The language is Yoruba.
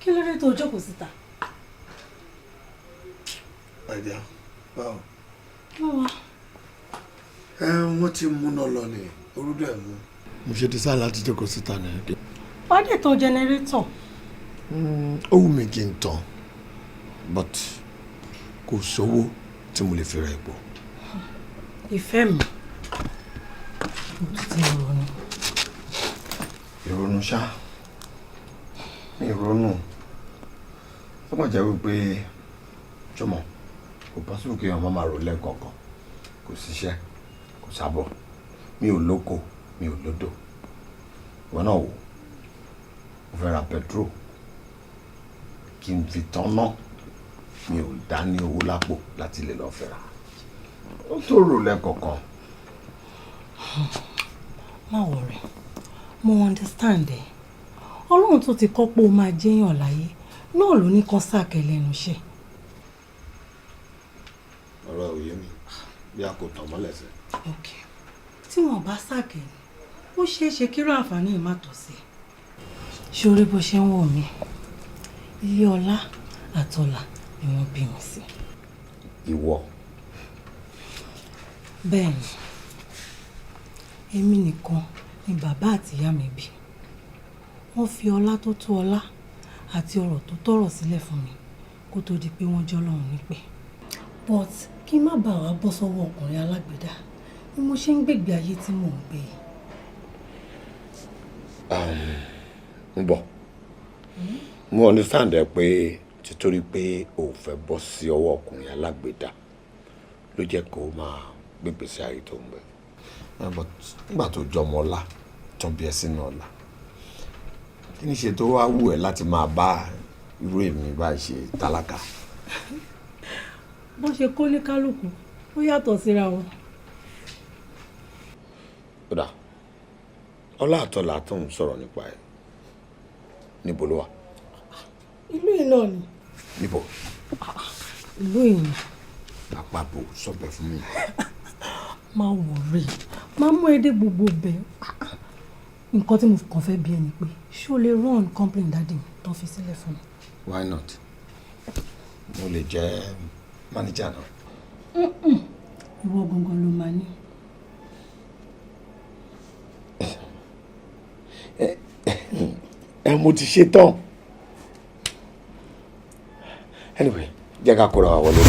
Kí ló dé tó jókòó síta? My dear, báwo? Wọ́n wọ́n ti múná lọ ní orúdó ẹ̀ mú. Mo ṣe ti sáà láti jókòó síta ní. Wọ́n dẹ̀ tan jẹnẹrétọ̀. Ó wù mí kí n tàn, but kò sówó tí mo lè fi ra epo. Ìfẹ́ mi, mo tún ti ronú. Ìrònú ṣá, mi ìrònú. Ó mọ̀ jẹ́ wípé jọmọ̀ kò pọ́sibú kí ọmọ máa rò lẹ́ẹ̀kọ̀ọ̀kan, kò síṣẹ́, kò sábọ̀, mi ò lóko, mi ò lódò. Ìwọ náà wò, mo fẹ́ ra petrol kí n fi tán náà, mi ò dá ní owó lápò láti lè lọ́ọ́ fẹ́ ra. Ó tó rò lẹ́ẹ̀kọ̀ọ̀kan. Má worry, mo understand ẹ. Ọlọ́run tó ti kọ́ pé ó máa jẹ́yàn láyé náà ló ní kan sáàkẹ́ lẹ́nu iṣẹ́. Ọ̀rọ̀ òye mi bí a kò tàn mọ́lẹ̀sẹ̀. Ok, tí wọ́n bá sáàkẹ́ ni ó ṣeé ṣe kíró àǹfààní yìí má tọ́ sí i. Ṣorí bó ṣe ń wò mí, ilé ọlá àtọlà ni wọ́n bí mi sí. Ìwọ. Bẹ́ẹ̀ ni, èmi nìkan ni bàbá àti ìyá mi bí. Wọ́n fi ọlá tó tó ọlá àti ọrọ̀ tó tọ́rọ̀ sílẹ̀ fún mi kó tó di pé wọ́n jọ́ lọ́run nípè. But kí n má bàa wá bọ́ sọ́wọ́ ọkùnrin alágbèdá ni mo ṣe ń gbègbè ayé tí mò ń gbé. Ń bọ̀, mo understand ẹ pé títorí pé o fẹ́ bọ́ sí ọwọ́ ọkùnrin alágbèdá ló jẹ́ kó máa gbégbèsè ayé tó ń bẹ. But nígbà tó jọmọ ọlá tán bí ẹ sínú ọlá, kí ni ṣe tó wá wù ẹ́ láti máa bá irú èmi bá ṣe tálákà? Bó ṣe kó ní kálukú ó yàtọ̀ síra wọn. Kódà ọlá àtọlà tó ń sọ̀rọ̀ nípa ẹ̀ níbo ló wà? Ìlú yìí náà ni. Níbo? Ìlú yìí ni. Àpapọ̀ sọ̀bẹ̀ fún mi. Má worry, má mú èdè gbogbo bẹ́ẹ̀. Nǹkan tí mo kàn fẹ́ bí ẹni pé ṣé o lè run company daddy mi tó fi sílẹ̀ fún mi? Why not? Mo lè jẹ́ manager náà. Ìwọ gangan ló máa ní. Mo ti ṣe tán. Anyway, jẹ́ ká kóra wa wọlé.